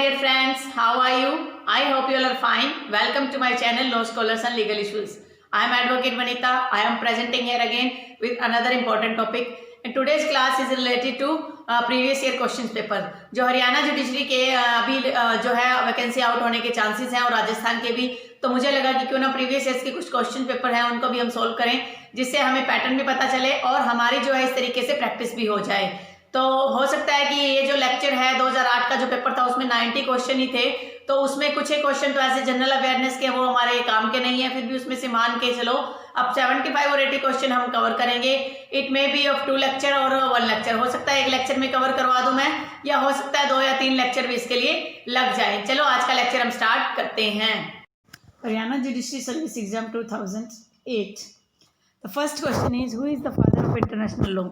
dear friends, how are you? I hope you all are fine. Welcome to my channel Law Scholars and Legal Issues. I am Advocate Vanita. I am presenting here again with another important topic. And today's class is related to previous year questions paper. जो Haryana judiciary के अभी जो है vacancy out होने के chances हैं और राजस्थान के भी, तो मुझे लगा कि क्यों ना प्रीवियस ईयर्स के कुछ क्वेश्चन पेपर हैं उनको भी हम सोल्व करें, जिससे हमें पैटर्न भी पता चले और हमारी जो है इस तरीके से प्रैक्टिस भी हो जाए। तो हो सकता है कि ये जो लेक्चर है 2008 का जो पेपर था उसमें 90 क्वेश्चन ही थे, तो उसमें कुछ एक क्वेश्चन तो ऐसे जनरल अवेयरनेस के वो हमारे काम के नहीं है, फिर भी उसमें से मान के चलो अब 75 और 80 क्वेश्चन हम कवर करेंगे। It may be of 2 lecture और 1 लेक्चर, हो सकता है एक लेक्चर में कवर करवा दूं मैं, या हो सकता है 2 या 3 लेक्चर भी इसके लिए लग जाए। चलो आज का लेक्चर हम स्टार्ट करते हैं। Haryana judiciary service exam 2008। The first question is who is the father of international law.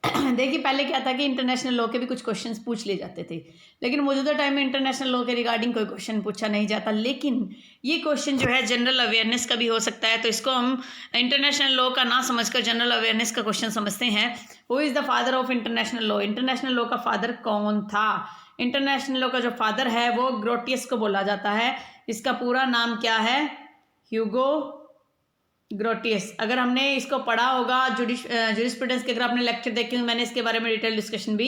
देखिए पहले क्या था कि इंटरनेशनल लॉ के भी कुछ क्वेश्चंस पूछ लिए जाते थे, लेकिन मौजूदा टाइम में इंटरनेशनल लॉ के रिगार्डिंग कोई क्वेश्चन पूछा नहीं जाता। लेकिन ये क्वेश्चन जो है जनरल अवेयरनेस का भी हो सकता है, तो इसको हम इंटरनेशनल लॉ का ना समझकर जनरल अवेयरनेस का क्वेश्चन समझते हैं। Who is the father of international law. International law का फादर कौन था? इंटरनेशनल लॉ का जो फादर है वो ग्रोटियस को बोला जाता है। इसका पूरा नाम क्या है? ह्यूगो ग्रोटियस। अगर हमने इसको पढ़ा होगा जुरिस्प्रूडेंस के, अगर आपने लेक्चर देखे मैंने इसके बारे में डिटेल डिस्कशन भी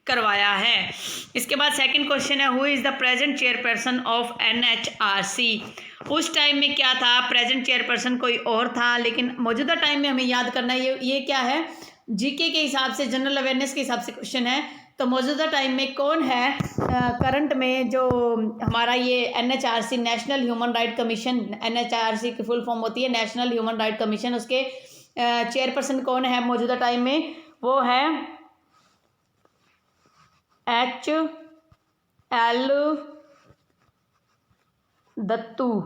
करवाया है। इसके बाद सेकंड क्वेश्चन है who is the present chairperson of NHRC। उस टाइम में क्या था? प्रेजेंट चेयरपर्सन कोई और था, लेकिन मौजूदा टाइम में हमें याद करना है ये क्या है, जीके के हिसाब से, जनरल अवेयरनेस के हिसाब से क्वेश्चन है। तो मौजूदा टाइम में कौन है करंट में जो हमारा ये NHRC national human right commission, NHRC की फुल फॉर्म होती है नेशनल ह्यूमन राइट कमीशन, उसके चेयरपर्सन कौन है मौजूदा टाइम में? वो है HL दत्तू।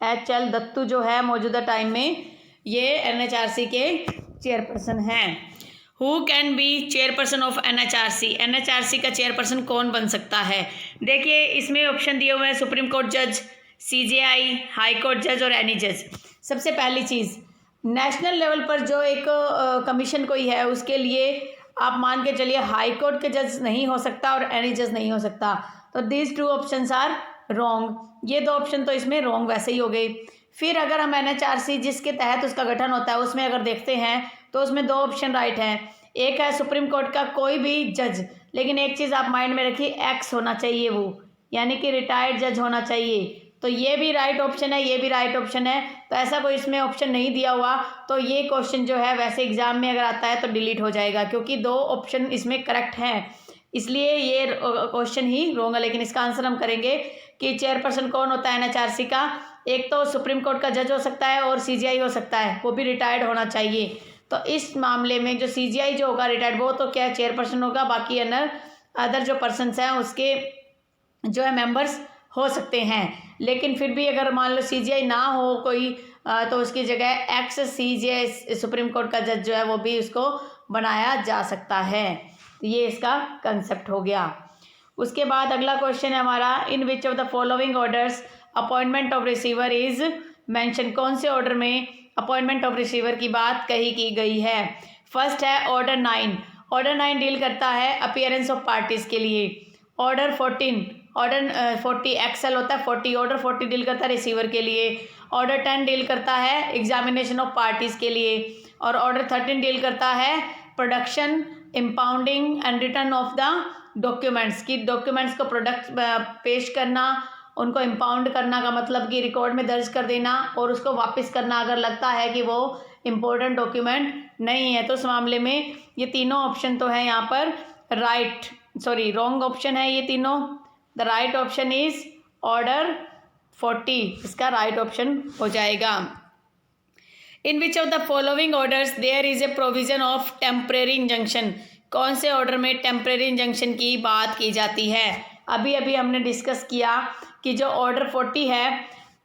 HL दत्तू जो है मौजूदा टाइम में ये NHRC के चेयरपर्सन हैं। Who can be chairperson of NHRC। NHRC का चेयरपर्सन कौन बन सकता है? देखिए इसमें ऑप्शन दिए हुए हैं सुप्रीम कोर्ट जज, CJI, हाई कोर्ट जज और एनी जज। सबसे पहली चीज़, नेशनल लेवल पर जो एक कमीशन कोई है उसके लिए आप मान के चलिए हाई कोर्ट के जज नहीं हो सकता और एनी जज नहीं हो सकता, तो दीज 2 ऑप्शंस आर रॉन्ग। ये 2 ऑप्शन तो इसमें रॉन्ग वैसे ही हो गए। फिर अगर हम NHRC जिसके तहत उसका गठन होता है उसमें अगर देखते हैं तो उसमें 2 ऑप्शन राइट हैं। एक है सुप्रीम कोर्ट का कोई भी जज, लेकिन एक चीज़ आप माइंड में रखिए, एक्स होना चाहिए वो, यानी कि रिटायर्ड जज होना चाहिए। तो ये भी राइट ऑप्शन है, ये भी राइट ऑप्शन है, तो ऐसा कोई इसमें ऑप्शन नहीं दिया हुआ, तो ये क्वेश्चन जो है वैसे एग्जाम में अगर आता है तो डिलीट हो जाएगा, क्योंकि 2 ऑप्शन इसमें करेक्ट हैं, इसलिए ये क्वेश्चन ही रॉन्ग है। लेकिन इसका आंसर हम करेंगे कि चेयरपर्सन कौन होता है NHRC का। एक तो सुप्रीम कोर्ट का जज हो सकता है और CJI हो सकता है, वो भी रिटायर्ड होना चाहिए। तो इस मामले में जो CJI जो होगा रिटायर्ड, वो तो क्या चेयरपर्सन होगा, बाकी अदर जो पर्सन्स हैं उसके जो है मेंबर्स हो सकते हैं। लेकिन फिर भी अगर मान लो CJI ना हो कोई, तो उसकी जगह एक्स CJI सुप्रीम कोर्ट का जज जो है वो भी उसको बनाया जा सकता है। तो ये इसका कंसेप्ट हो गया। उसके बाद अगला क्वेश्चन है हमारा, in which of the following orders appointment of receiver is mention. कौन से ऑर्डर में अपॉइंटमेंट ऑफ रिसीवर की बात कही की गई है? फर्स्ट है ऑर्डर 9। ऑर्डर 9 डील करता है अपीयरेंस ऑफ पार्टीज के लिए। ऑर्डर 14, ऑर्डर 40 XL होता है 40, ऑर्डर 40 डील करता है रिसीवर के लिए। ऑर्डर 10 डील करता है एग्जामिनेशन ऑफ पार्टीज के लिए, और ऑर्डर 13 डील करता है production, impounding and return of the documents, की डॉक्यूमेंट्स को प्रोडक्ट पेश करना, उनको इम्पाउंड करना का मतलब कि रिकॉर्ड में दर्ज कर देना और उसको वापस करना अगर लगता है कि वो इम्पोर्टेंट डॉक्यूमेंट नहीं है। तो उस मामले में ये तीनों ऑप्शन तो है यहाँ पर रॉन्ग ऑप्शन है ये तीनों। The right option is order 40, इसका राइट ऑप्शन हो जाएगा। In which of the following orders there is a provision of temporary injunction. कौन से ऑर्डर में टेम्परेरी इंजंक्शन की बात की जाती है? अभी अभी हमने डिस्कस किया कि जो ऑर्डर 40 है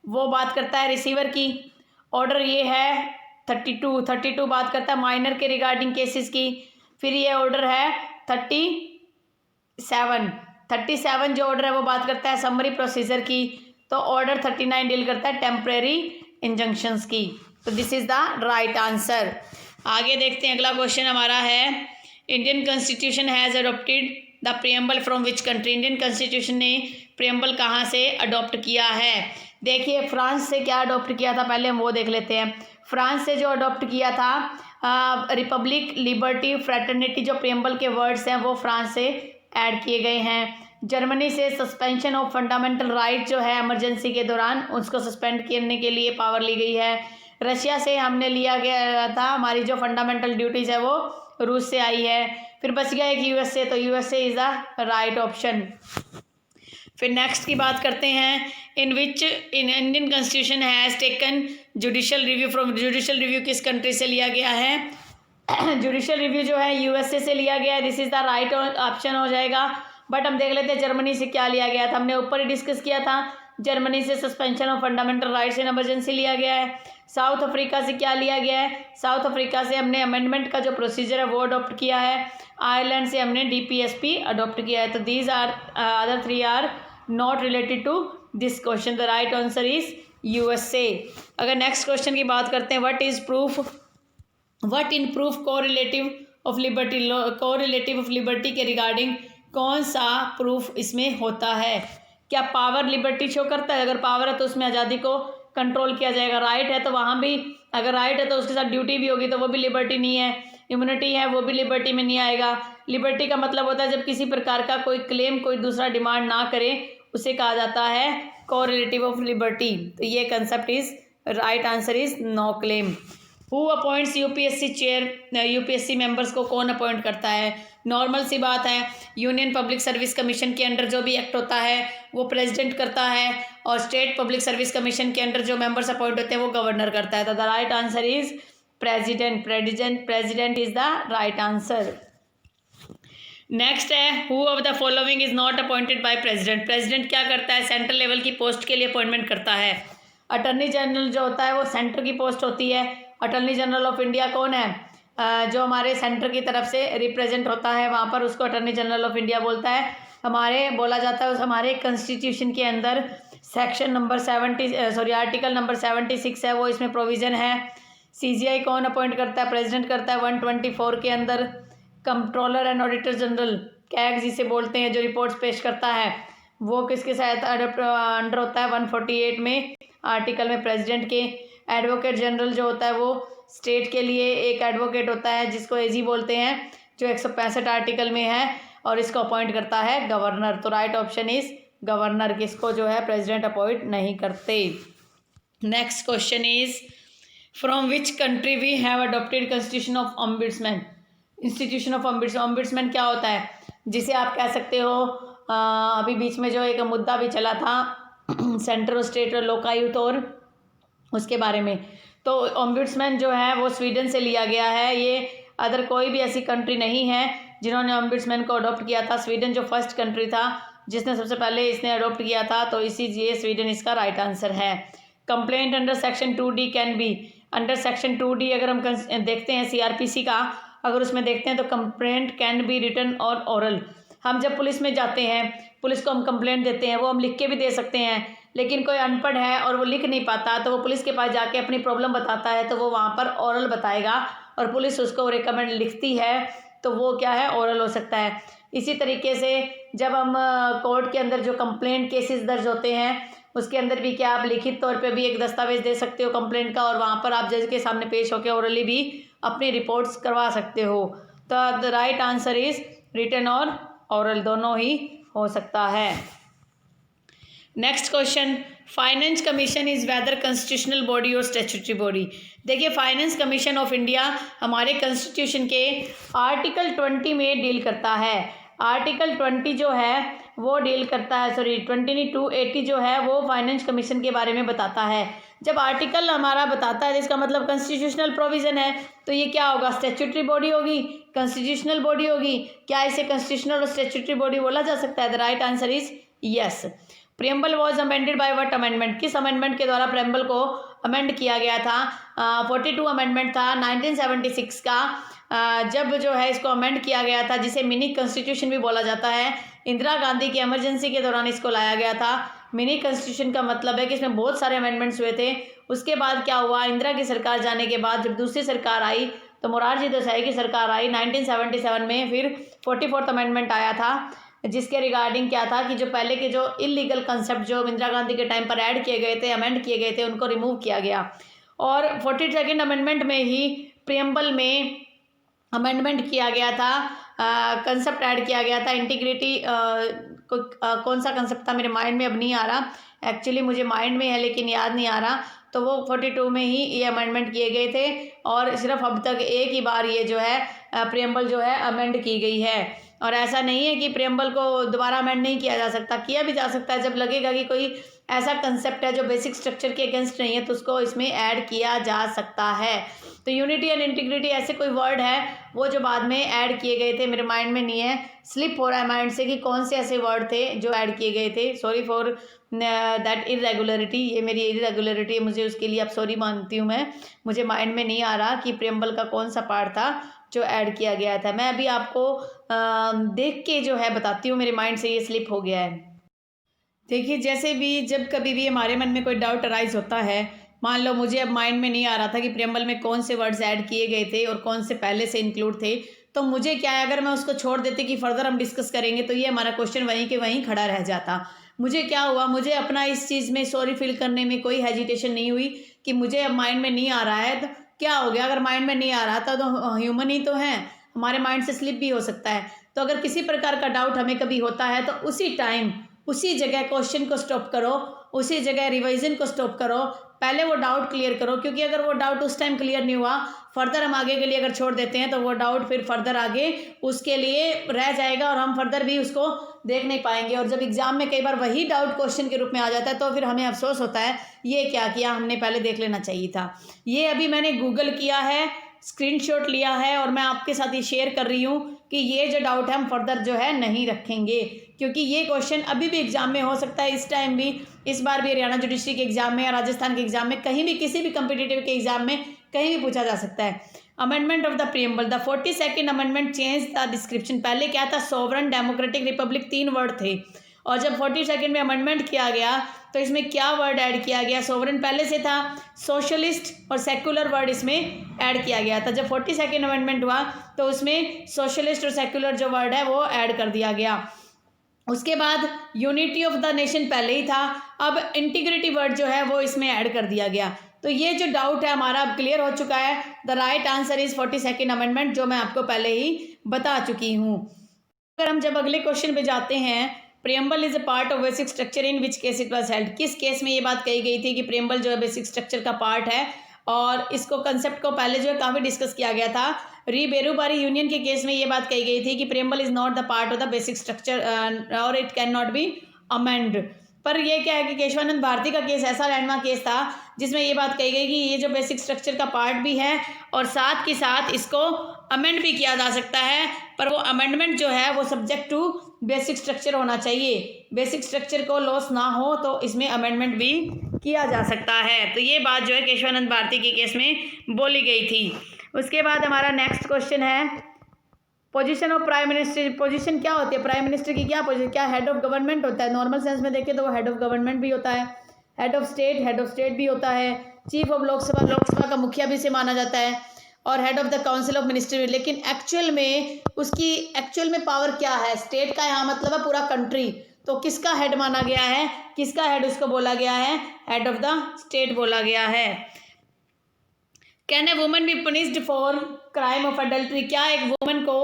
वो बात करता है रिसीवर की। ऑर्डर ये है 32 बात करता है माइनर के रिगार्डिंग केसेस की। फिर ये ऑर्डर है 37 जो ऑर्डर है वो बात करता है समरी प्रोसीजर की। तो ऑर्डर 39 डील करता है टेम्परेरी इंजंक्शंस की। तो this is the right answer. आगे देखते हैं, अगला क्वेश्चन हमारा है, Indian constitution has adopted the preamble from which country, Indian constitution ने प्रियम्बल कहाँ से अडॉप्ट किया है। देखिए फ्रांस से क्या अडॉप्ट किया था, पहले हम वो देख लेते हैं। फ्रांस से जो अडॉप्ट किया था रिपब्लिक, लिबर्टी, फ्रेटर्निटी, जो प्रियम्बल के वर्ड्स हैं वो फ्रांस से ऐड किए गए हैं। जर्मनी से सस्पेंशन ऑफ फंडामेंटल राइट जो है इमरजेंसी के दौरान उसको सस्पेंड करने के लिए पावर ली गई है। रशिया से हमने लिया गया था, हमारी जो फंडामेंटल ड्यूटीज़ है वो रूस से आई है। फिर बच गया एक यूएस से, तो यूएस से इज़ द राइट ऑप्शन। फिर नेक्स्ट की बात करते हैं, in which in Indian constitution has taken judicial review from, judicial review किस कंट्री से लिया गया है। जुडिशल रिव्यू जो है यूएसए से लिया गया है, this is the right option हो जाएगा। बट हम देख लेते हैं जर्मनी से क्या लिया गया था, हमने ऊपर ही डिस्कस किया था। जर्मनी से suspension of fundamental rights in emergency लिया गया है। साउथ अफ्रीका से क्या लिया गया है, साउथ अफ्रीका से हमने अमेंडमेंट का जो प्रोसीजर है वो अडॉप्ट किया है। आयरलैंड से हमने डीपीएसपी अडॉप्ट किया है। तो these are other three are not related to this question, the right answer is USA. अगर नेक्स्ट क्वेश्चन की बात करते हैं, what in proof correlative of liberty के रिगार्डिंग कौन सा प्रूफ इसमें होता है। क्या पावर लिबर्टी शो करता है, अगर पावर है तो उसमें आज़ादी को कंट्रोल किया जाएगा। राइट है तो वहाँ भी, अगर राइट है तो उसके साथ ड्यूटी भी होगी तो वो भी लिबर्टी नहीं है। इम्यूनिटी है वो भी लिबर्टी में नहीं आएगा। लिबर्टी का मतलब होता है जब किसी प्रकार का कोई क्लेम कोई दूसरा डिमांड ना करे, उसे कहा जाता है कोरिलेटिव ऑफ लिबर्टी। तो ये concept is right answer is no claim. Who appoints UPSC chair, UPSC members को कौन अपॉइंट करता है। नॉर्मल सी बात है, यूनियन पब्लिक सर्विस कमीशन के अंडर जो भी एक्ट होता है वो प्रेसिडेंट करता है, और स्टेट पब्लिक सर्विस कमीशन के अंडर जो मेंबर्स अपॉइंट होते हैं वो गवर्नर करता है। तो the right answer is president. President is the right answer. Next है, who of the following is not appointed by president. President क्या करता है, सेंट्रल लेवल की पोस्ट के लिए अपॉइंटमेंट करता है। अटर्नी जनरल जो होता है वो सेंटर की पोस्ट होती है। अटर्नी जनरल ऑफ इंडिया कौन है, जो हमारे सेंटर की तरफ से रिप्रेजेंट होता है वहाँ पर, उसको अटर्नी जनरल ऑफ इंडिया बोलता है। हमारे बोला जाता है हमारे कॉन्स्टिट्यूशन के अंदर सेक्शन नंबर 70 आर्टिकल नंबर 76 है, वो इसमें प्रोविज़न है। सीजीआई कौन अपॉइंट करता है, प्रेसिडेंट करता है 124 के अंदर। Controller and auditor general CAG जिसे बोलते हैं, जो रिपोर्ट्स पेश करता है, वो किसके साथ अंडर होता है 148 में आर्टिकल में प्रेसिडेंट के। एडवोकेट जनरल जो होता है वो स्टेट के लिए एक एडवोकेट होता है जिसको एजी बोलते हैं, जो 165 आर्टिकल में है, और इसको अपॉइंट करता है गवर्नर। तो राइट ऑप्शन इज गवर्नर, किसको जो है प्रेसिडेंट अपॉइंट नहीं करते। Next question is, from which country we have adopted constitution of ombudsman. Institution of ombudsman क्या होता है, जिसे आप कह सकते हो अभी बीच में जो एक मुद्दा भी चला था सेंटर और स्टेट और लोकायुक्त और उसके बारे में, तो ऑम्बुड्समैन जो है वो स्वीडन से लिया गया है। ये अदर कोई भी ऐसी कंट्री नहीं है जिन्होंने ऑम्बुड्समैन को अडॉप्ट किया था। स्वीडन जो फर्स्ट कंट्री था जिसने सबसे पहले इसने अडॉप्ट किया था, तो इसीलिए स्वीडन इसका राइट आंसर है। Complaint under section 2D can be, under section 2D अगर हम देखते हैं सीआरपीसी का, अगर उसमें देखते हैं तो कंप्लेंट कैन बी रिटन और ओरल। हम जब पुलिस में जाते हैं, पुलिस को हम कंप्लेंट देते हैं, वो हम लिख के भी दे सकते हैं, लेकिन कोई अनपढ़ है और वो लिख नहीं पाता तो वो पुलिस के पास जाके अपनी प्रॉब्लम बताता है, तो वो वहाँ पर ओरल बताएगा, और पुलिस उसको रिकमेंड लिखती है तो वो क्या है, ओरल हो सकता है। इसी तरीके से जब हम कोर्ट के अंदर जो कंप्लेंट केसेस दर्ज होते हैं उसके अंदर भी क्या आप लिखित तौर पे भी एक दस्तावेज दे सकते हो कंप्लेंट का, और वहाँ पर आप जज के सामने पेश होकर ओरली भी अपनी रिपोर्ट्स करवा सकते हो। तो the right answer is written और ओरल, दोनों ही हो सकता है। Next question, finance commission is whether constitutional body और स्टैट्यूटरी बॉडी। देखिए फाइनेंस कमीशन ऑफ इंडिया हमारे कॉन्स्टिट्यूशन के आर्टिकल 20 में डील करता है। आर्टिकल 20 जो है वो डील करता है, 20 नहीं 280 जो है वो फाइनेंस कमीशन के बारे में बताता है। जब आर्टिकल हमारा बताता है इसका मतलब कॉन्स्टिट्यूशनल प्रोविजन है, तो ये क्या होगा, स्टैट्यूटरी बॉडी होगी, कॉन्स्टिट्यूशनल बॉडी होगी। क्या इसे कॉन्स्टिट्यूशनल और स्टैट्यूटरी बॉडी बोला जा सकता है? The right answer is yes. Preamble was amended by what amendment, किस अमेंडमेंट के द्वारा प्रियम्बल को अमेंड किया गया था? 42 अमेंडमेंट था 1976 का, जब जो है इसको अमेंड किया गया था, जिसे मिनी कॉन्स्टिट्यूशन भी बोला जाता है। इंदिरा गांधी की इमरजेंसी के दौरान इसको लाया गया था। मिनी कॉन्स्टिट्यूशन का मतलब है कि इसमें बहुत सारे अमेंडमेंट्स हुए थे। उसके बाद क्या हुआ, इंदिरा की सरकार जाने के बाद जब दूसरी सरकार आई तो मोरारजी देसाई की सरकार आई 1977 में, फिर 44th अमेंडमेंट आया था जिसके रिगार्डिंग क्या था कि जो पहले के जो इलीगल कंसेप्ट जो इंदिरा गांधी के टाइम पर ऐड किए गए थे, अमेंड किए गए थे, उनको रिमूव किया गया। और 42nd अमेंडमेंट में ही प्रियम्बल में अमेंडमेंट किया गया था, कंसेप्ट ऐड किया गया था इंटीग्रिटी। कौन सा कंसेप्ट था मेरे माइंड में अब नहीं आ रहा, एक्चुअली मुझे माइंड में है लेकिन याद नहीं आ रहा। तो वो 42 में ही ये अमेंडमेंट किए गए थे और सिर्फ अब तक एक ही बार ये जो है प्रियम्बल जो है अमेंड की गई है। और ऐसा नहीं है कि प्रियम्बल को दोबारा अमेंड नहीं किया जा सकता, किया भी जा सकता है। जब लगेगा कि कोई ऐसा कंसेप्ट है जो बेसिक स्ट्रक्चर के अगेंस्ट नहीं है तो उसको इसमें ऐड किया जा सकता है। तो यूनिटी एंड इंटीग्रिटी ऐसे कोई वर्ड है वो जो बाद में ऐड किए गए थे, मेरे माइंड में नहीं है, स्लिप हो रहा है माइंड से कि कौन से ऐसे वर्ड थे जो ऐड किए गए थे। सॉरी फॉर दैट इरेगुलरिटी, ये मेरी इरेगुलरिटी है, मुझे उसके लिए अब सॉरी मानती हूँ मैं। मुझे माइंड में नहीं आ रहा कि प्रियम्बल का कौन सा पार्ट था जो ऐड किया गया था। मैं अभी आपको देख के जो है बताती हूँ, मेरे माइंड से ये स्लिप हो गया है। देखिए, जैसे भी जब कभी भी हमारे मन में कोई डाउट अराइज होता है, मान लो मुझे अब माइंड में नहीं आ रहा था कि प्रियम्बल में कौन से वर्ड्स ऐड किए गए थे और कौन से पहले से इंक्लूड थे, तो मुझे क्या है, अगर मैं उसको छोड़ देती कि फर्दर हम डिस्कस करेंगे तो ये हमारा क्वेश्चन वहीं के वहीं खड़ा रह जाता। मुझे क्या हुआ, मुझे अपना इस चीज़ में सॉरी फील करने में कोई हेजिटेशन नहीं हुई कि मुझे अब माइंड में नहीं आ रहा है। तो क्या हो गया, अगर माइंड में नहीं आ रहा था तो ह्यूमन ही तो हैं, हमारे माइंड से स्लिप भी हो सकता है। तो अगर किसी प्रकार का डाउट हमें कभी होता है तो उसी टाइम उसी जगह क्वेश्चन को स्टॉप करो, उसी जगह रिवीजन को स्टॉप करो, पहले वो डाउट क्लियर करो। क्योंकि अगर वो डाउट उस टाइम क्लियर नहीं हुआ, फर्दर हम आगे के लिए अगर छोड़ देते हैं तो वो डाउट फिर फर्दर आगे उसके लिए रह जाएगा और हम फर्दर भी उसको देख नहीं पाएंगे। और जब एग्जाम में कई बार वही डाउट क्वेश्चन के रूप में आ जाता है तो फिर हमें अफसोस होता है, ये क्या किया, हमने पहले देख लेना चाहिए था। ये अभी मैंने गूगल किया है, स्क्रीनशॉट लिया है और मैं आपके साथ ये शेयर कर रही हूँ कि ये जो डाउट है हम फर्दर जो है नहीं रखेंगे, क्योंकि ये क्वेश्चन अभी भी एग्जाम में हो सकता है, इस टाइम भी, इस बार भी हरियाणा जुडिशरी के एग्जाम में या राजस्थान के एग्जाम में, कहीं भी किसी भी कम्पिटिटिव के एग्जाम में कहीं भी पूछा जा सकता है। Amendment of the preamble, the 42nd amendment change the description. पहले क्या था, सोवरन, डेमोक्रेटिक, रिपब्लिक, 3 वर्ड थे और जब 42nd में अमेंडमेंट किया गया तो इसमें क्या वर्ड ऐड किया गया, सोवरन पहले से था, सोशलिस्ट और सेकुलर वर्ड इसमें ऐड किया गया था। जब 42nd अमेंडमेंट हुआ तो उसमें सोशलिस्ट और सेकुलर जो वर्ड है वो ऐड कर दिया गया। उसके बाद यूनिटी ऑफ द नेशन पहले ही था, अब इंटीग्रिटी वर्ड जो है वो इसमें ऐड कर दिया गया। तो ये जो डाउट है हमारा अब क्लियर हो चुका है। The right answer is 42nd amendment, जो मैं आपको पहले ही बता चुकी हूँ। अगर हम जब अगले क्वेश्चन पे जाते हैं, preamble is a part of basic structure in which case it was held. किस केस में ये बात कही गई थी कि प्रियम्बल जो है बेसिक स्ट्रक्चर का पार्ट है, और इसको कंसेप्ट को पहले जो है काफ़ी डिस्कस किया गया था। री बेरूबारी यूनियन के केस में ये बात कही गई थी कि preamble is not the part of the basic structure और it can not be amend. पर ये क्या है कि केशवानंद भारती का केस ऐसा लैंडमार्क केस था जिसमें ये बात कही गई कि ये जो बेसिक स्ट्रक्चर का पार्ट भी है और साथ के साथ इसको अमेंड भी किया जा सकता है, पर वो अमेंडमेंट जो है वो सब्जेक्ट टू बेसिक स्ट्रक्चर होना चाहिए। बेसिक स्ट्रक्चर को लॉस ना हो तो इसमें अमेंडमेंट भी किया जा सकता है। तो ये बात जो है केशवानंद भारती के केस में बोली गई थी। उसके बाद हमारा नेक्स्ट क्वेश्चन है, position of prime minister. Position क्या होती है प्राइम मिनिस्टर की, क्या पोजीशन, क्या हेड ऑफ गवर्नमेंट होता है? नॉर्मल सेंस में देखें तो वो हेड ऑफ गवर्नमेंट भी होता है, हेड ऑफ स्टेट भी होता है, चीफ ऑफ लोकसभा का मुखिया भी से माना जाता है, और head of the council of minister. लेकिन एक्चुअल में उसकी एक्चुअल में पावर क्या है? स्टेट का यहाँ मतलब है पूरा कंट्री, तो किसका हेड माना गया है, किसका हेड उसको बोला गया है? हेड ऑफ द स्टेट बोला गया है। Can a woman be punished for crime of adultery? क्या एक वुमन को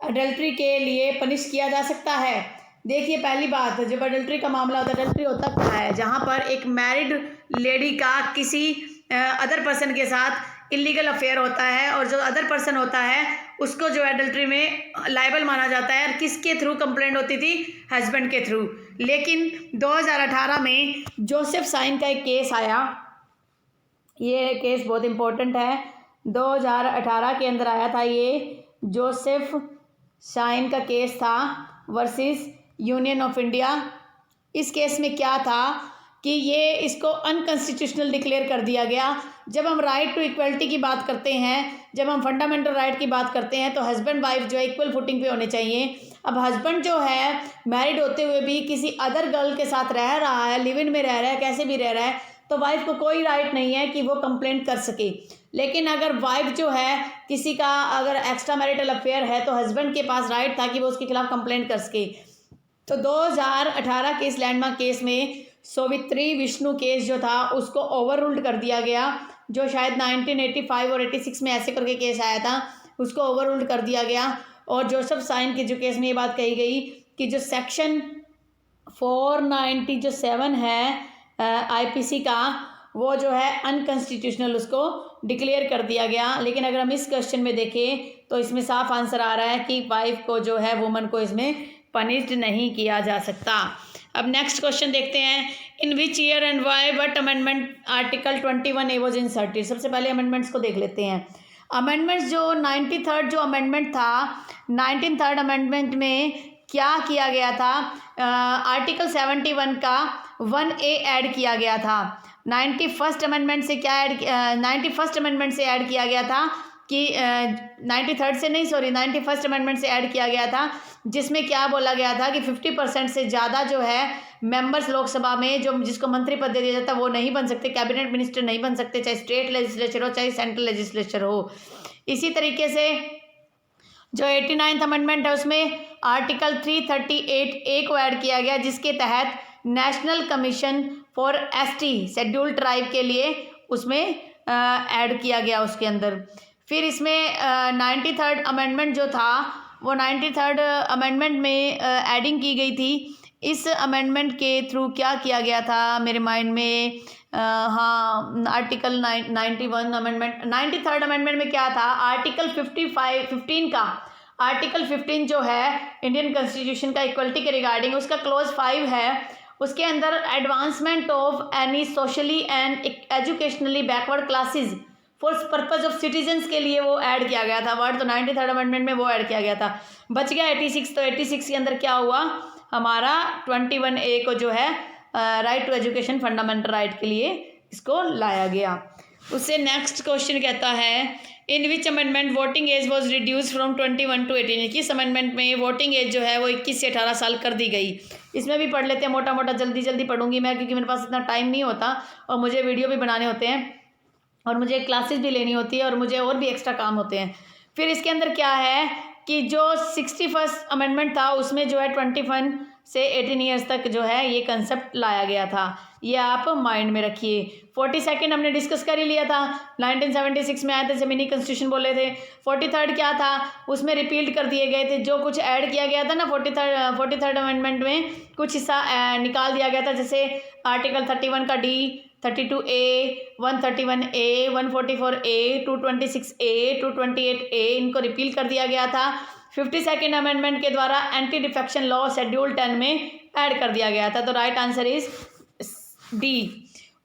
अडल्ट्री के लिए पनिश किया जा सकता है? देखिए, पहली बात, जब अडल्ट्री का मामला होता है, अडल्ट्री होता क्या है? जहाँ पर एक मैरिड लेडी का किसी अदर पर्सन के साथ इलीगल अफेयर होता है और जो अदर पर्सन होता है उसको जो अडल्ट्री में लायबल माना जाता है। और किसके थ्रू कंप्लेंट होती थी? हस्बैंड के थ्रू। लेकिन 2018 में जोसेफ साइन का एक केस आया, ये केस बहुत इम्पोर्टेंट है, 2018 के अंदर आया था, ये जोसेफ साइन का केस था वर्सेस यूनियन ऑफ इंडिया। इस केस में क्या था कि ये इसको अनकॉन्स्टिट्यूशनल डिक्लेयर कर दिया गया। जब हम राइट टू इक्वलिटी की बात करते हैं, जब हम फंडामेंटल राइट की बात करते हैं, तो हस्बैंड वाइफ जो है इक्वल फुटिंग पे होने चाहिए। अब हस्बैंड जो है मैरिड होते हुए भी किसी अदर गर्ल के साथ रह रहा है, लिव इन में रह रहा है, कैसे भी रह रहा है, तो वाइफ को कोई राइट नहीं है कि वो कंप्लेंट कर सके। लेकिन अगर वाइफ जो है किसी का अगर एक्स्ट्रा मैरिटल अफेयर है तो हस्बैंड के पास राइट था कि वो उसके खिलाफ कंप्लेंट कर सके। तो 2018 के इस लैंडमार्क केस में सावित्री विष्णु केस जो था उसको ओवर रूल्ड कर दिया गया, जो शायद 1985 और 86 में ऐसे करके केस आया था, उसको ओवर रूल्ड कर दिया गया। और जोसेफ साइन के जो केस में ये बात कही गई कि जो सेक्शन 497 है आईपीसी का, वो जो है अनकॉन्स्टिट्यूशनल उसको डिक्लेयर कर दिया गया। लेकिन अगर हम इस क्वेश्चन में देखें तो इसमें साफ आंसर आ रहा है कि वाइफ को जो है वुमन को इसमें पनिश्ड नहीं किया जा सकता। अब नेक्स्ट क्वेश्चन देखते हैं, in which year and by what amendment article 21A was inserted. सबसे पहले अमेंडमेंट्स को देख लेते हैं। अमेंडमेंट्स जो 93rd जो अमेंडमेंट था, 19th अमेंडमेंट में क्या किया गया था, आर्टिकल 71 का 1A ऐड किया गया था। 91st अमेंडमेंट से क्या ऐड 91st अमेंडमेंट से ऐड किया गया था कि 93rd से नहीं, सॉरी 91st अमेंडमेंट से ऐड किया गया था, जिसमें क्या बोला गया था कि 50% से ज़्यादा जो है मेंबर्स लोकसभा में जो जिसको मंत्री पद दे दिया जाता है वो नहीं बन सकते, कैबिनेट मिनिस्टर नहीं बन सकते, चाहे स्टेट लेजिस्लेचर हो चाहे सेंट्रल लेजिस्लेचर हो। इसी तरीके से जो 89th अमेंडमेंट है उसमें आर्टिकल 338A को ऐड किया गया, जिसके तहत national commission for ST scheduled tribe के लिए उसमें ऐड किया गया उसके अंदर। फिर इसमें 93rd अमेंडमेंट जो था वो 93rd अमेंडमेंट में एडिंग की गई थी। इस अमेंडमेंट के थ्रू क्या किया गया था मेरे माइंड में, हाँ आर्टिकल 91 अमेंडमेंट 93rd अमेंडमेंट में क्या था, आर्टिकल 15 का आर्टिकल 15 जो है इंडियन कॉन्स्टिट्यूशन का इक्वलिटी के रिगार्डिंग, उसका क्लोज 5 है, उसके अंदर advancement of any socially and educationally backward classes for purpose of citizens के लिए वो ऐड किया गया था वर्ड। तो 93rd अमेंडमेंट में वो ऐड किया गया था। बच गया 86। तो 86 के अंदर क्या हुआ, हमारा 21A को जो है right to education fundamental right के लिए इसको लाया गया। उससे नेक्स्ट क्वेश्चन कहता है, in which amendment voting age was reduce from 21 to 18। किस अमेंडमेंट में वोटिंग एज जो है वो 21 से 18 साल कर दी गई। इसमें भी पढ़ लेते हैं, मोटा मोटा जल्दी पढ़ूंगी मैं, क्योंकि मेरे पास इतना टाइम नहीं होता और मुझे वीडियो भी बनाने होते हैं और मुझे क्लासेस भी लेनी होती है और मुझे और भी एक्स्ट्रा काम होते हैं। फिर इसके अंदर क्या है कि जो 61st अमेंडमेंट था उसमें जो है 21 से 18 ईयर्स तक जो है ये कंसेप्ट लाया गया था, ये आप माइंड में रखिए। 42nd हमने डिस्कस कर ही लिया था, 1976 में आए थे, मिनी कॉन्स्टिट्यूशन बोले थे। 43rd क्या था, उसमें रिपीट कर दिए गए थे, जो कुछ ऐड किया गया था ना 43rd अमेंडमेंट में कुछ हिस्सा निकाल दिया गया था, जैसे आर्टिकल 31 का D, 32A, 131A, 144A, 226A, 228A इनको रिपील कर दिया गया था। 52nd अमेंडमेंट के द्वारा एंटी डिफेक्शन लॉ शेड्यूल 10 में ऐड कर दिया गया था। तो राइट आंसर इज D।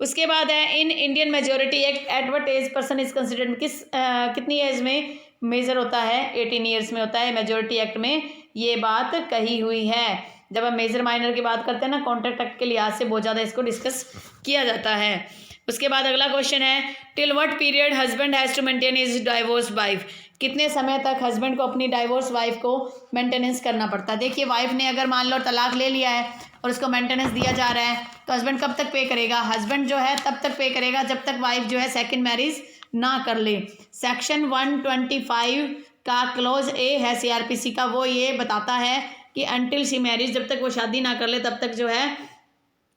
उसके बाद है, in Indian majority act at what age person is considered. कितनी एज में मेजर होता है, 18 ईयर्स में होता है। मेजोरिटी एक्ट में ये बात कही हुई है। जब हम मेजर माइनर की बात करते हैं ना, कॉन्ट्रैक्ट एक्ट के लिहाज से बहुत ज़्यादा इसको डिस्कस किया जाता है। उसके बाद अगला क्वेश्चन है, till what period husband has to maintain his divorce wife. कितने समय तक हस्बैंड को अपनी डाइवोर्स वाइफ को मेंटेनेंस करना पड़ता है। देखिए, वाइफ ने अगर मान लो तलाक ले लिया है और उसको मेंटेनेंस दिया जा रहा है तो हस्बैंड कब तक पे करेगा, हस्बैंड जो है तब तक पे करेगा जब तक वाइफ जो है सेकेंड मैरिज ना कर ले। सेक्शन 125 का क्लोज A है CRPC का, वो ये बताता है कि अनटिल शी मैरिज, जब तक वो शादी ना कर ले तब तक जो है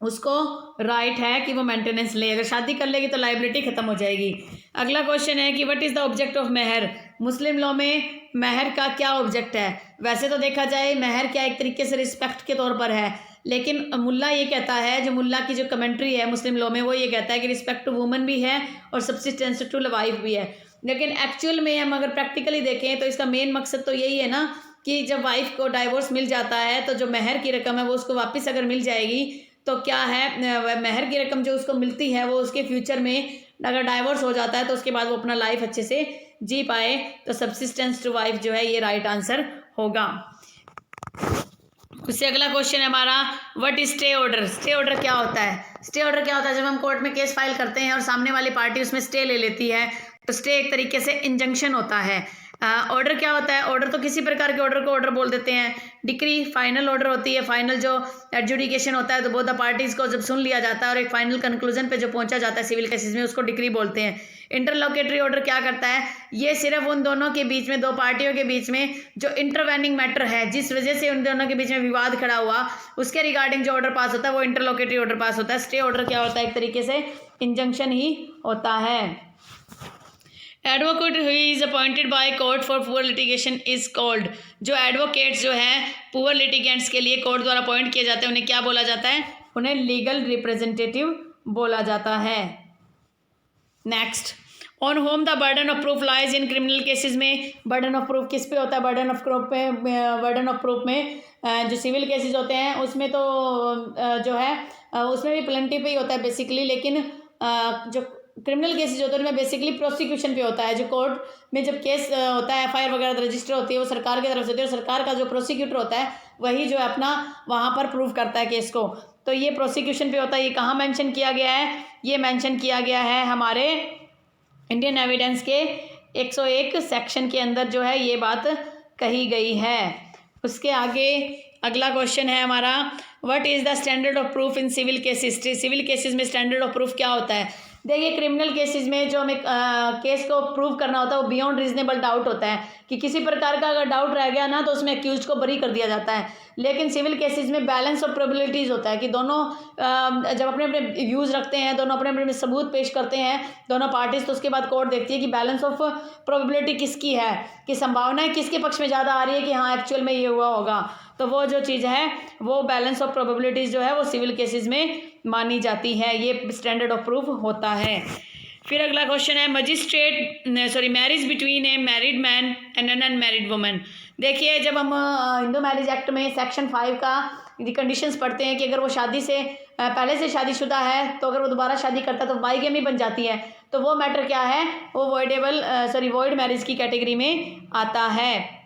उसको राइट है कि वो मेंटेनेंस ले। अगर शादी कर लेगी तो लाइबिलिटी खत्म हो जाएगी। अगला क्वेश्चन है कि what is the object of mehr. Muslim law में मेहर का क्या ऑब्जेक्ट है। वैसे तो देखा जाए मेहर क्या एक तरीके से रिस्पेक्ट के तौर पर है, लेकिन मुल्ला ये कहता है, जो मुल्ला की जो कमेंट्री है मुस्लिम लॉ में, वो ये कहता है कि रिस्पेक्ट टू वुमन भी है और सब्सिस्टेंस टू वाइफ भी है। लेकिन एक्चुअल में हम अगर प्रैक्टिकली देखें तो इसका मेन मकसद तो यही है ना कि जब वाइफ को डाइवोर्स मिल जाता है तो जो मेहर की रकम है वो उसको वापस अगर मिल जाएगी तो क्या है, मेहर की रकम जो उसको मिलती है वो उसके फ्यूचर में अगर डाइवोर्स हो जाता है तो उसके बाद वो अपना लाइफ अच्छे से जी पाए। तो सब्सिस्टेंस टू वाइफ जो है ये राइट आंसर होगा। उससे अगला क्वेश्चन है हमारा, what is stay order. Stay order क्या होता है। स्टे ऑर्डर क्या होता है, जब हम कोर्ट में केस फाइल करते हैं और सामने वाली पार्टी उसमें स्टे ले लेती है तो स्टे एक तरीके से इंजंक्शन होता है। ऑर्डर क्या होता है? ऑर्डर तो किसी प्रकार के ऑर्डर को ऑर्डर बोल देते हैं। डिक्री फाइनल ऑर्डर होती है, फाइनल जो एडजुडिकेशन होता है, तो बोथ द पार्टीज को जब सुन लिया जाता है और एक फाइनल कंक्लूजन पे जो पहुंचा जाता है सिविल केसेस में, उसको डिक्री बोलते हैं। इंटरलोकेटरी ऑर्डर क्या करता है? ये सिर्फ उन दोनों के बीच में, दो पार्टियों के बीच में जो इंटरवेनिंग मैटर है, जिस वजह से उन दोनों के बीच में विवाद खड़ा हुआ, उसके रिगार्डिंग जो ऑर्डर पास होता है वो इंटरलोकेटरी ऑर्डर पास होता है। स्टे ऑर्डर क्या होता है? एक तरीके से इंजंक्शन ही होता है। Advocate who is appointed by court for poor litigation is called. जो एडवोकेट्स जो हैं पुअर लिटिगेंट्स के लिए कोर्ट द्वारा अपॉइंट किए जाते हैं, उन्हें क्या बोला जाता है? उन्हें लीगल रिप्रेजेंटेटिव बोला जाता है। Next, on home the burden of proof lies in criminal cases में बर्डन ऑफ प्रूफ किस पे होता है? बर्डन ऑफ प्रूफ में जो सिविल केसेस होते हैं उसमें तो जो है उसमें भी प्लेंटी पे ही होता है बेसिकली, लेकिन जो क्रिमिनल केसेज होते हैं उनमें बेसिकली प्रोसिक्यूशन पे होता है। जो कोर्ट में जब केस होता है, एफआईआर वगैरह रजिस्टर होती है, वो सरकार की तरफ से होती है और सरकार का जो प्रोसिक्यूटर होता है वही जो है अपना वहाँ पर प्रूव करता है केस को। तो ये प्रोसिक्यूशन पे होता है। ये कहाँ मेंशन किया गया है? ये मेंशन किया गया है हमारे इंडियन एविडेंस के 101 सेक्शन के अंदर जो है ये बात कही गई है। उसके आगे अगला क्वेश्चन है हमारा, what is the standard of proof in civil cases? Civil cases में स्टैंडर्ड ऑफ प्रूफ क्या होता है? देखिए, क्रिमिनल केसेस में जो हमें केस को प्रूव करना होता है वो बियॉन्ड रीजनेबल डाउट होता है कि किसी प्रकार का अगर डाउट रह गया ना तो उसमें अक्यूज को बरी कर दिया जाता है। लेकिन सिविल केसेस में बैलेंस ऑफ प्रोबेबिलिटीज़ होता है कि दोनों जब अपने अपने व्यूज़ रखते हैं, दोनों अपने अपने सबूत पेश करते हैं दोनों पार्टीज, तो उसके बाद कोर्ट देखती है कि बैलेंस ऑफ प्रोबेबिलिटी किसकी है, कि संभावनाएं किसके पक्ष में ज़्यादा आ रही है कि हाँ एक्चुअल में ये हुआ होगा। तो वो जो चीज़ है वो बैलेंस ऑफ प्रोबेबिलिटीज़ जो है वो सिविल केसेस में मानी जाती है। ये स्टैंडर्ड ऑफ प्रूफ होता है। फिर अगला क्वेश्चन है, marriage between a married man and an unmarried woman. देखिए, जब हम हिंदू मैरिज एक्ट में सेक्शन 5 का कंडीशंस पढ़ते हैं कि अगर वो शादी से पहले से शादीशुदा है तो अगर वो दोबारा शादी करता है तो बाइगेमी बन जाती है। तो वो मैटर क्या है? वो वॉइड मैरिज की कैटेगरी में आता है।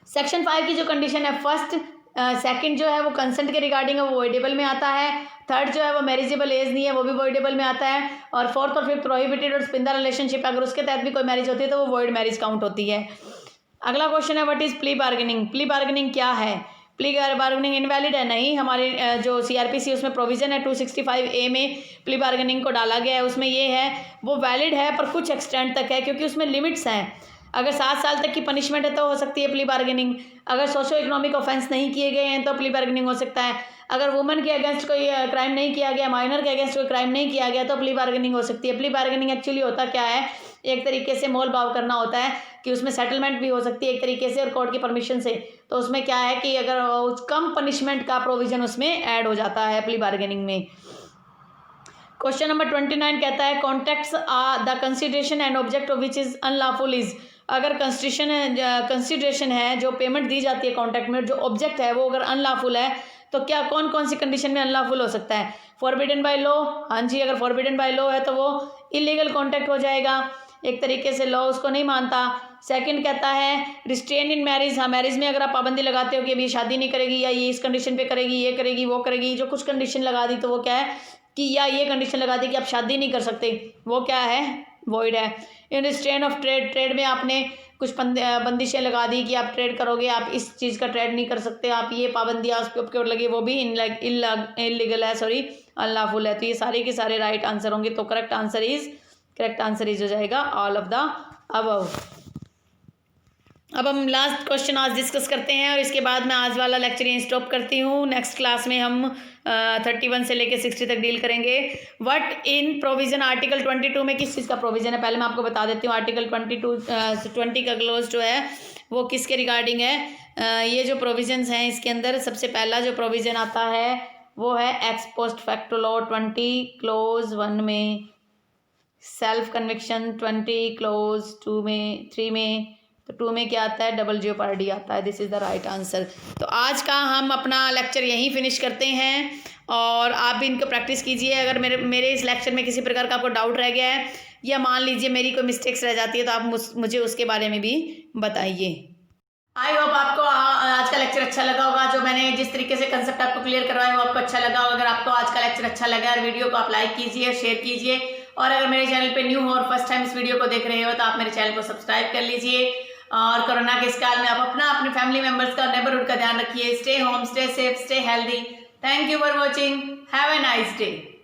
सेक्शन 5 की जो कंडीशन है, फर्स्ट सेकंड जो है वो कंसेंट के रिगार्डिंग है, वो वॉइडेबल में आता है। थर्ड जो है वो मैरिजेबल एज नहीं है, वो भी वॉइडेबल में आता है। और फोर्थ और फिफ्थ प्रोहिबिटेड और स्पिंदा रिलेशनशिप, अगर उसके तहत भी कोई मैरिज होती है तो वो वॉइड मैरिज काउंट होती है। अगला क्वेश्चन है, what is plea bargaining? Plea bargaining क्या है? प्ली बार्गेनिंग इनवैलिड है? नहीं, हमारे जो सीआरपीसी उसमें प्रोविजन है 265A में प्ली बार्गेनिंग को डाला गया है। उसमें ये है वो वैलिड है पर कुछ एक्सटेंट तक है, क्योंकि उसमें लिमिट्स हैं। अगर 7 साल तक की पनिशमेंट है तो हो सकती है प्ली बार्गेनिंग। अगर सोशो इकोनॉमिक ऑफेंस नहीं किए गए हैं तो प्ली बार्गेनिंग हो सकता है। अगर वुमेन के अगेंस्ट कोई क्राइम नहीं किया गया, माइनर के अगेंस्ट कोई क्राइम नहीं किया गया तो प्ली बार्गेनिंग हो सकती है। प्ली बार्गेनिंग एक्चुअली होता क्या है? एक तरीके से मोल भाव करना होता है कि उसमें सेटलमेंट भी हो सकती है एक तरीके से और कोर्ट की परमिशन से। तो उसमें क्या है कि अगर कम पनिशमेंट का प्रोविजन उसमें ऐड हो जाता है प्ली बार्गेनिंग में। क्वेश्चन नंबर 29 कहता है, contracts are the consideration and object of which is unlawful is. अगर कंसिडरेशन है जो पेमेंट दी जाती है कॉन्ट्रैक्ट में, जो ऑब्जेक्ट है वो अगर अनलॉफुल है तो क्या कौन कौन सी कंडीशन में अनलॉफुल हो सकता है? फॉरबिडन बाय लॉ, हाँ जी, अगर फॉरबिडन बाय लॉ है तो वो इलीगल कॉन्ट्रैक्ट हो जाएगा, एक तरीके से लॉ उसको नहीं मानता। सेकंड कहता है रिस्ट्रेन इन मैरिज, हाँ मैरिज में अगर आप पाबंदी लगाते हो कि अभी शादी नहीं करेगी या ये इस कंडीशन पे करेगी, ये करेगी, वो करेगी, जो कुछ कंडीशन लगा दी तो वो क्या है कि या ये कंडीशन लगा दी कि आप शादी नहीं कर सकते, वो क्या है? वॉइड है। इन रिस्ट्रेन ऑफ ट्रेड, ट्रेड में आपने कुछ बंदिशें लगा दी कि आप ट्रेड करोगे, आप इस चीज़ का ट्रेड नहीं कर सकते, आप ये पाबंदियाँ उसके ऊपर लगी, वो भी इलीगल है, अनलॉफुल है। तो ये सारे के सारे राइट आंसर होंगे। तो करेक्ट आंसर इज हो जाएगा ऑल ऑफ द अबव। अब हम लास्ट क्वेश्चन आज डिस्कस करते हैं और इसके बाद मैं आज वाला लेक्चर यहीं स्टॉप करती हूँ। नेक्स्ट क्लास में हम 31 से लेकर 60 तक डील करेंगे। व्हाट इन प्रोविजन आर्टिकल 22 में किस चीज़ का प्रोविजन है, पहले मैं आपको बता देती हूँ। आर्टिकल 20 का क्लोज जो है वो किसके रिगार्डिंग है? ये जो प्रोविजंस हैं इसके अंदर सबसे पहला जो प्रोविज़न आता है वो है x post facto law 20 close 1 में, सेल्फ कन्विक्शन 20 क्लोज 2 में 3 में, तो 2 में क्या आता है? डबल जेओपार्डी आता है। This is the right answer. तो आज का हम अपना लेक्चर यहीं फिनिश करते हैं और आप भी इनको प्रैक्टिस कीजिए। अगर मेरे इस लेक्चर में किसी प्रकार का आपको डाउट रह गया है या मान लीजिए मेरी कोई मिस्टेक्स रह जाती है तो आप मुझे उसके बारे में भी बताइए। आई होप आपको आज का लेक्चर अच्छा लगा होगा। जो मैंने जिस तरीके से कंसेप्ट आपको क्लियर करवाया वो आपको अच्छा लगा होगा। अगर आपको आज का लेक्चर अच्छा लगा है वीडियो को आप लाइक कीजिए, शेयर कीजिए और अगर मेरे चैनल पे न्यू हो और फर्स्ट टाइम इस वीडियो को देख रहे हो तो आप मेरे चैनल को सब्सक्राइब कर लीजिए और कोरोना के इस काल में आप अपना, अपने फैमिली मेम्बर्स का, नेबरहुड का ध्यान रखिए। Stay home, stay safe, stay healthy. Thank you for watching. Have a nice day.